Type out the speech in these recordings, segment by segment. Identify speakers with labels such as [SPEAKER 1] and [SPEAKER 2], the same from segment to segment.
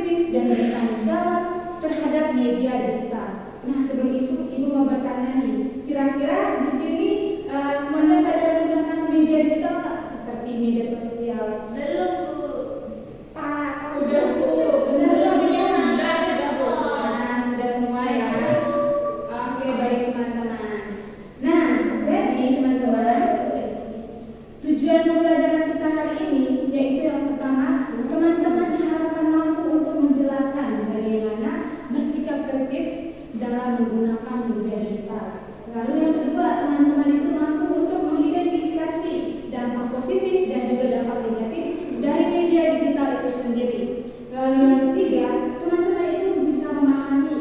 [SPEAKER 1] kritis dan bertanggung jawab terhadap media digital. Nah, sebelum itu Ibu mau bertanya nih, kira-kira di sini semuanya pada menggunakan media digital nggak? Seperti media sosial?
[SPEAKER 2] Belum, Bu.
[SPEAKER 1] Pak, udah Bu, benar ya? Sudah Bu. Nah, sudah semua ya. Oke, baik teman-teman. Nah, jadi teman-teman, tujuan pembelajaran kita hari ini yaitu yang pertama, teman-teman diharapkan mampu untuk menjelaskan bagaimana bersikap kritis dalam menggunakan media digital. Lalu yang kedua, teman-teman itu mampu untuk mengidentifikasi dampak positif dan juga dampak negatif dari media digital itu sendiri. Lalu yang ketiga, teman-teman itu bisa memahami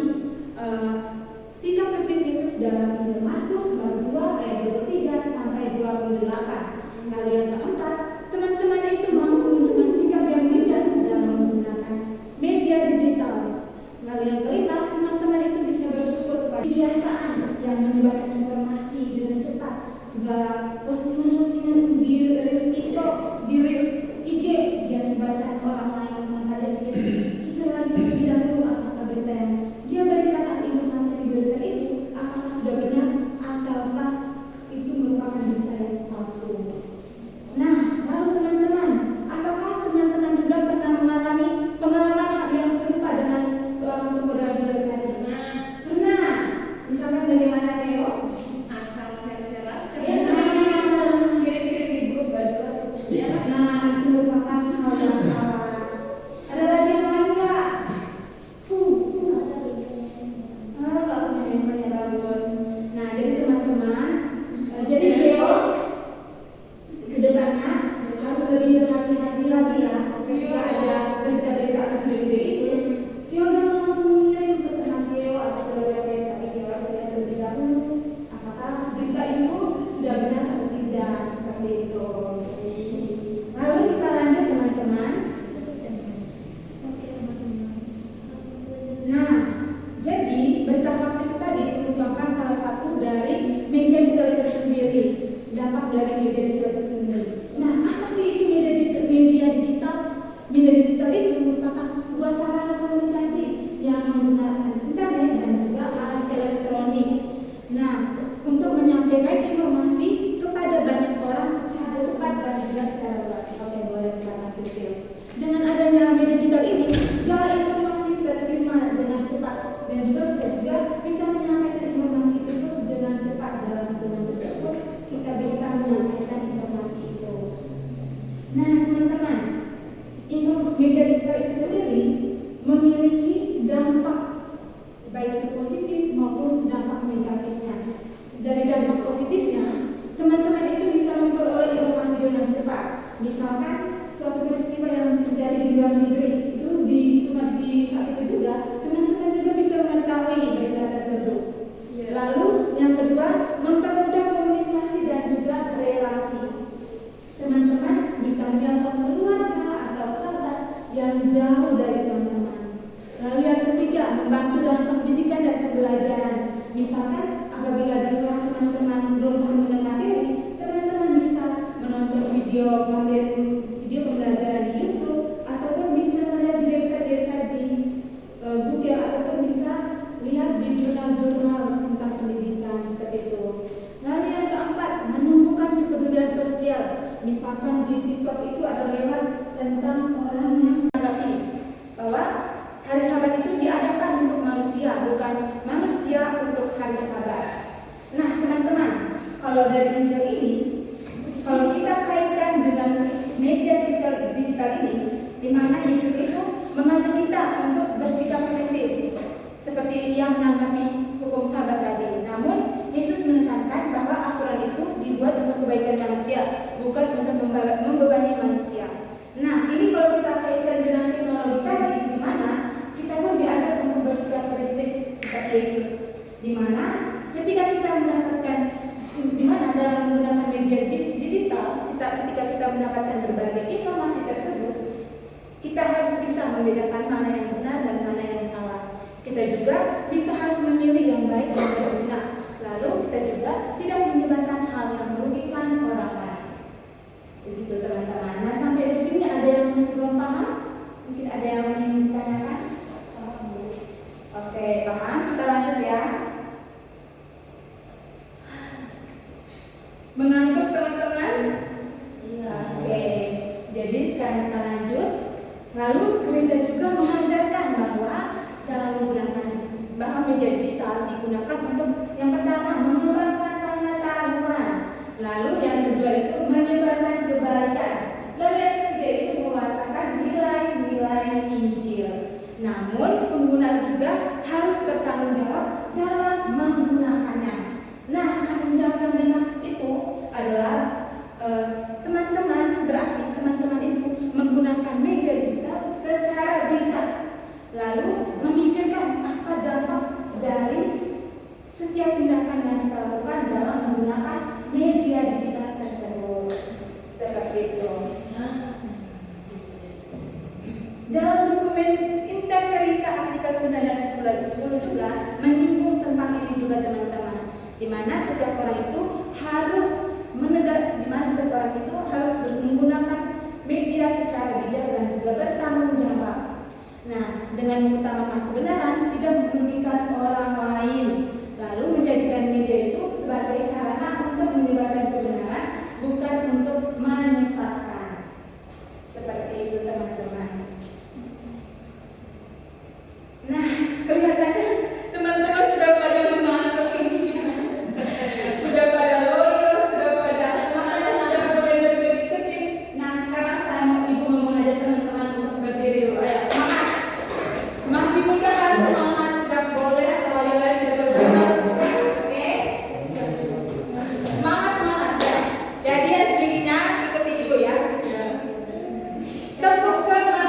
[SPEAKER 1] sikap kritis Yesus dalam Injil Markus bab 2 ayat 23 sampai 28. Lalu yang keempat, teman-teman itu mampu menunjukkan sikap yang bijak dalam menggunakan media digital. Lalu yang kelima, teman-teman itu bisa bersyukur pada kebiasaan yang menyebarkan informasi dengan cepat. Segala postingan-postingan di Reels TikTok, di Reels IG, dia sebarkan orang lain tanpa dia pikir lagi terlebih dahulu apakah berita yang dia berikan atau informasi yang diberikan itu apakah sudah benar ataukah itu merupakan berita yang palsu. Nah, lalu teman-teman, apakah teman-teman juga pernah mengalami pengalaman hal yang serupa dengan seorang pemberani tadi? Pernah. Misalkan bagaimana Theo?
[SPEAKER 2] Asal share-share aja.
[SPEAKER 1] Ya,
[SPEAKER 2] Kirim-kirim di grup baju.
[SPEAKER 1] nah, itu merupakan hal yang salah. Ada lagi yang lain nggak? Nggak punya handphone yang bagus. Nah, jadi teman-teman, jadi Theo kedepannya harus lebih berhati-hati lagi ya ketika ada berita-berita akan BB itu. Theo jangan langsung mengirim ke teman Theo atau keluarga Theo, tapi Theo harus lihat terlebih dahulu apakah berita itu sudah benar atau tidak, seperti itu. Lalu kita lanjut teman-teman. Nah, jadi berita hoax itu tadi merupakan salah satu dari media digital itu sendiri, dampak dari media digital itu sendiri. Nah, apa sih itu media digital? Media digital itu merupakan sebuah sarana komunikasi yang menggunakan internet dan juga alat elektronik. Nah, untuk menyampaikan informasi kepada banyak orang secara cepat dan juga secara luas. Oke, boleh silakan Cecil. Dengan adanya media digital ini, segala informasi kita terima dengan cepat dan juga kita juga bisa menyampaikan informasi itu dengan cepat dalam hitungan detik pun kita bisa menyampaikan informasi itu. Nah, teman-teman, media digital itu sendiri memiliki dampak baik itu positif maupun dampak negatifnya. Dari dampak positifnya, teman-teman itu bisa memperoleh informasi dengan cepat. Misalkan suatu peristiwa yang terjadi di luar negeri itu di saat itu juga teman-teman juga bisa mengetahui berita tersebut. Lalu yang kedua, mempermudah komunikasi dan juga relasi. Teman-teman bisa menelpon keluarga atau kerabat yang jauh dari teman-teman. Lalu yang ketiga, membantu dalam pendidikan dan pembelajaran. Misalkan apabila di kelas teman-teman belum paham dengan materi, teman-teman bisa menonton video pembelajaran di YouTube ataupun bisa melihat di website-website di Google ataupun bisa lihat di jurnal-jurnal tentang pendidikan seperti itu. Lalu yang keempat, menumbuhkan kepedulian sosial. Misalkan di TikTok itu ada lewat tentang orang yang menanggapi bahwa hari Sabat itu diadakan untuk manusia, bukan manusia untuk hari Sabat. Nah, teman-teman, kalau dari Injil ini, kalau kita kaitkan dengan media digital ini, di mana Yesus itu mengajak kita untuk bersikap kritis, seperti yang menanggapi hukum Sabat tadi. Namun, Yesus menekankan bahwa aturan itu dibuat untuk kebaikan manusia, bukan untuk membebani manusia. Nah, ini kalau kita kaitkan dengan teknologi tadi, di mana kita pun diajak untuk bersikap kritis seperti Yesus, di mana ketika kita mendapatkan, di mana dalam menggunakan media digital, ketika kita mendapatkan berbagai informasi tersebut, kita harus bisa membedakan mana yang benar dan mana yang salah. Kita juga bisa harus memilih yang baik dan yang benar. Lalu kita juga tidak menyebarkan hal yang merugikan orang lain. Begitu teman-teman. Nah, sampai di sini ada yang masih belum paham? Mungkin ada yang ingin ditanyakan? Namun pengguna juga harus bertanggung jawab dalam menggunakannya. Nah, tanggung jawab yang dimaksud itu adalah teman-teman berarti teman-teman itu menggunakan media digital secara bijak, lalu memikirkan apa dampak dari setiap tindakan yang kita lakukan dalam menggunakan media digital tersebut. Seperti itu. Dalam dokumen Interverita artikel 9/10 juga menyinggung tentang ini juga teman-teman, di mana setiap orang itu harus menggunakan media secara bijak dan juga bertanggung jawab. Nah, dengan mengutamakan kebenaran, tidak merugikan orang lain, lalu menjadikan media itu sebagai sarana untuk menyebarkan kebenaran, bukan untuk menyesatkan. Seperti itu teman-teman. Nah, kelihatannya teman-teman sudah pada mengantuk ini. Sudah pada loyo, sudah pada sudah boleh berdiri. Nah, sekarang saya mau ibu mengajak teman-teman untuk berdiri dulu. Ayo, semangat. Masih muda harus semangat, tidak boleh loyo lagi sudah Oke? Semangat ya. Jadi SBG-nya ikuti ibu ya. Tepuk semangat.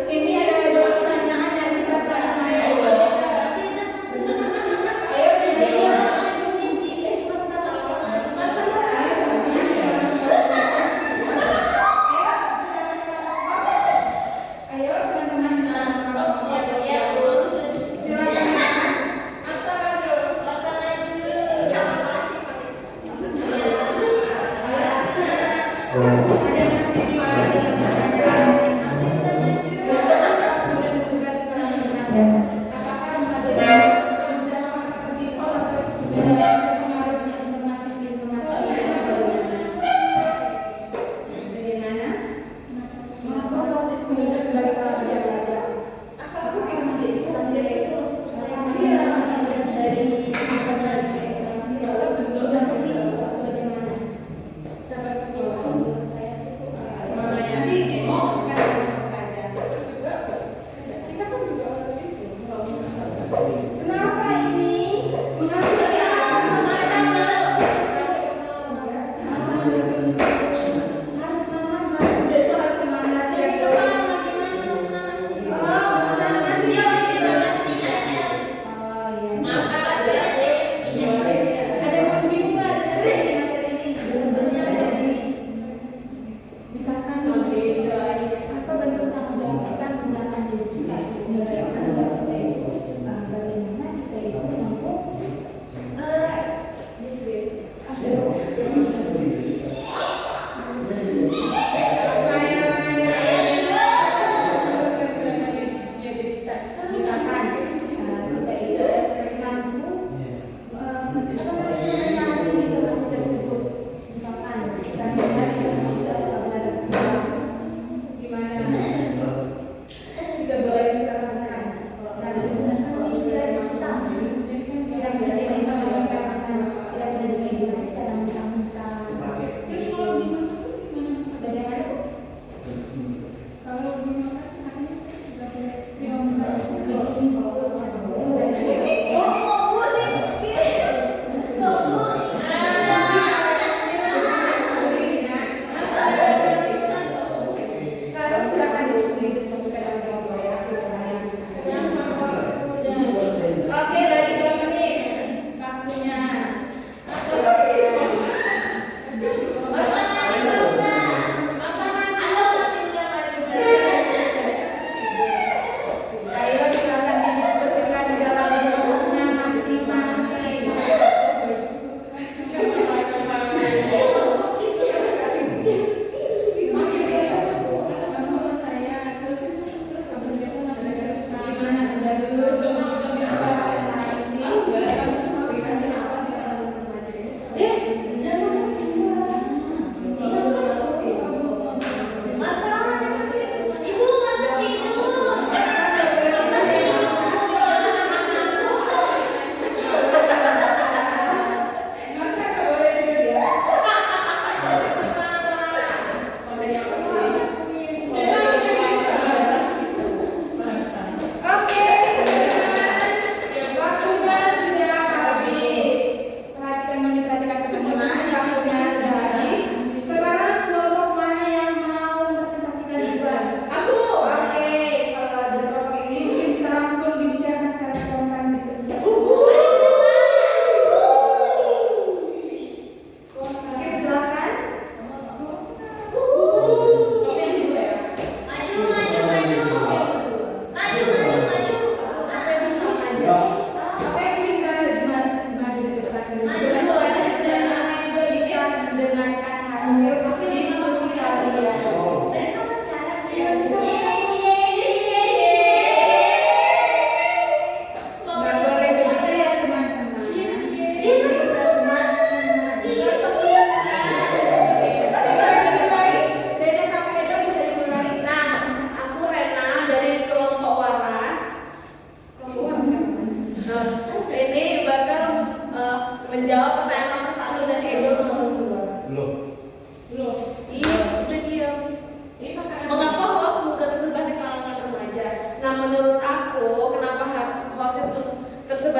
[SPEAKER 1] Ini ada 2 pertanyaan.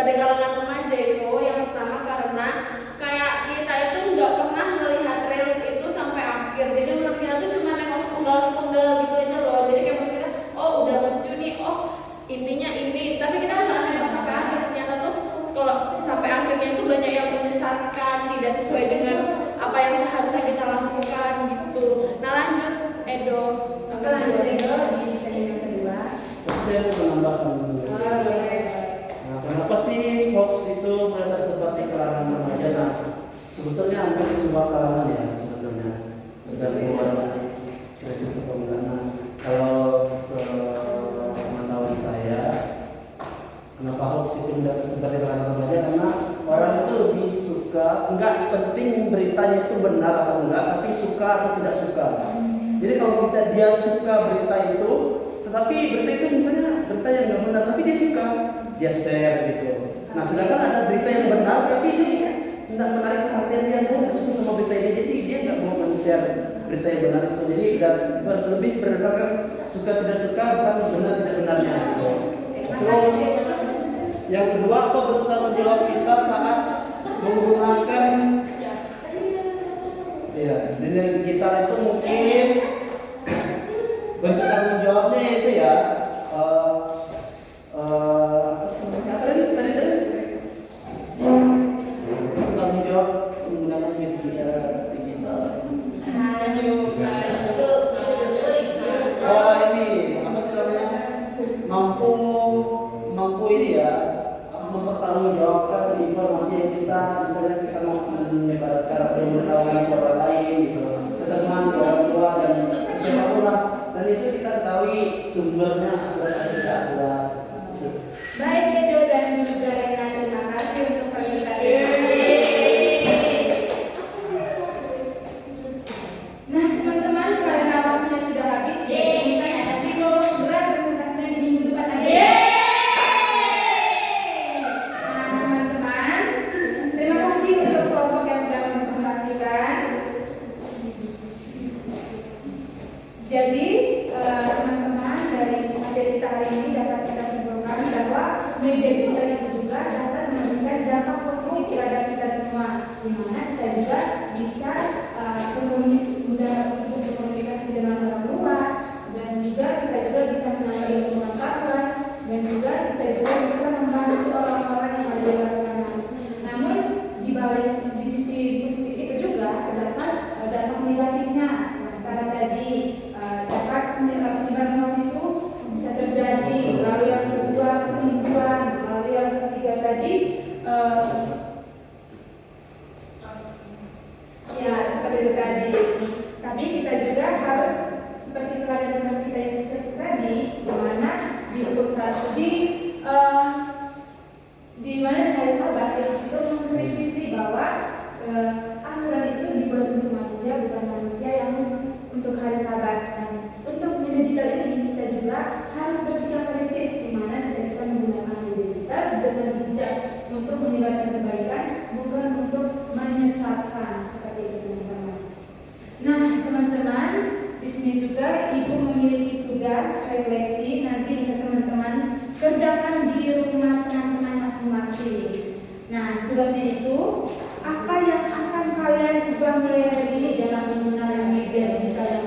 [SPEAKER 2] dari kalangan remaja itu yang pertama karena kayak kita itu nggak pernah ngelihat reels itu sampai akhir. Jadi menurut kita tuh cuma nengok sepenggal gitu aja loh. Jadi kayak menurut kita, oh udah lucu nih, oh intinya ini. Tapi kita nggak nengok sampai akhir. Ternyata tuh kalau sampai akhirnya itu banyak yang menyesatkan, tidak sesuai dengan apa yang seharusnya kita lakukan gitu. Nah lanjut Edo.
[SPEAKER 1] Lanjut Edo di sesi yang kedua.
[SPEAKER 3] Saya mau menambahkan dulu.
[SPEAKER 1] Oh boleh.
[SPEAKER 3] Nah, kenapa sih hoax itu mulai tersebar di kalangan remaja? Nah, sebetulnya hampir di semua kalangan ya sebetulnya. Tergantung kritis atau enggak. Nah, kalau sepengetahuan saya, kenapa hoax itu mudah tersebar di kalangan remaja? Karena orang itu lebih suka, enggak penting beritanya itu benar atau enggak, tapi suka atau tidak suka. Jadi kalau dia suka berita itu, tetapi berita itu misalnya berita yang nggak benar, tapi dia suka, dia share gitu. Nah, sedangkan ada berita yang benar, tapi dia tidak menarik perhatian dia, saya nggak suka sama berita ini, jadi dia nggak mau men-share berita yang benar itu. Jadi lebih berdasarkan suka tidak suka, bukan benar tidak benarnya. Gitu. Terus yang kedua, apa bentuk tanggung jawab kita saat menggunakan dengan digital itu mungkin bentuk tanggung jawabnya itu ya apa tadi tanggung jawab menggunakan media digital. Ini apa sih namanya, mampu ini ya, mempertanggungjawabkan informasi yang kita misalnya kita mau menyebarkan atau memberitahukan ke orang lain gitu, ke teman, ke orang tua dan siapapun lah, dan itu kita ketahui sumbernya akurat atau tidak akurat.
[SPEAKER 1] Baik Edo dan juga Rena, terima kasih untuk presentasinya. Nah teman-teman, karena waktunya sudah habis, kita dibawa segera presentasinya di minggu depan aja. Nah teman-teman, terima kasih untuk kelompok yang sudah mempresentasikan. Jadi teman-teman, dari materi kita hari ini dapat kita simpulkan bahwa media digital itu juga dapat memberikan dampak positif terhadap kita semua, di mana kita juga bisa mudah untuk berkomunikasi dengan orang luar, dan juga kita juga bisa menambah ilmu pengetahuan, dan juga kita juga bisa membantu orang-orang yang ada di luar sana. Namun di sisi positif itu juga terdapat dampak negatifnya, karena tadi dapat penyebaran hoax itu bisa terjadi. Lalu yang kedua penipuan, lalu yang ketiga tadi ya seperti itu tadi. Tapi kita juga harus seperti teladan Tuhan kita Yesus Kristus tadi, di mana di buku di mana saya sahabat Yesus itu mengkritisi bahwa aturan itu dibuat untuk manusia, bukan manusia yang untuk hari Sabat. Dan untuk media digital ini kita juga harus bersikap kritis, di mana kita bisa menggunakan media digital dengan bijak untuk menyebarkan kebaikan, bukan untuk menyesatkan, seperti itu teman-teman. Nah teman-teman, di sini juga ibu memiliki tugas refleksi, nanti bisa teman-teman kerjakan di rumah teman-teman masing-masing. Nah tugasnya itu, apa yang akan kalian ubah mulai hari ini dalam menggunakan media digital yang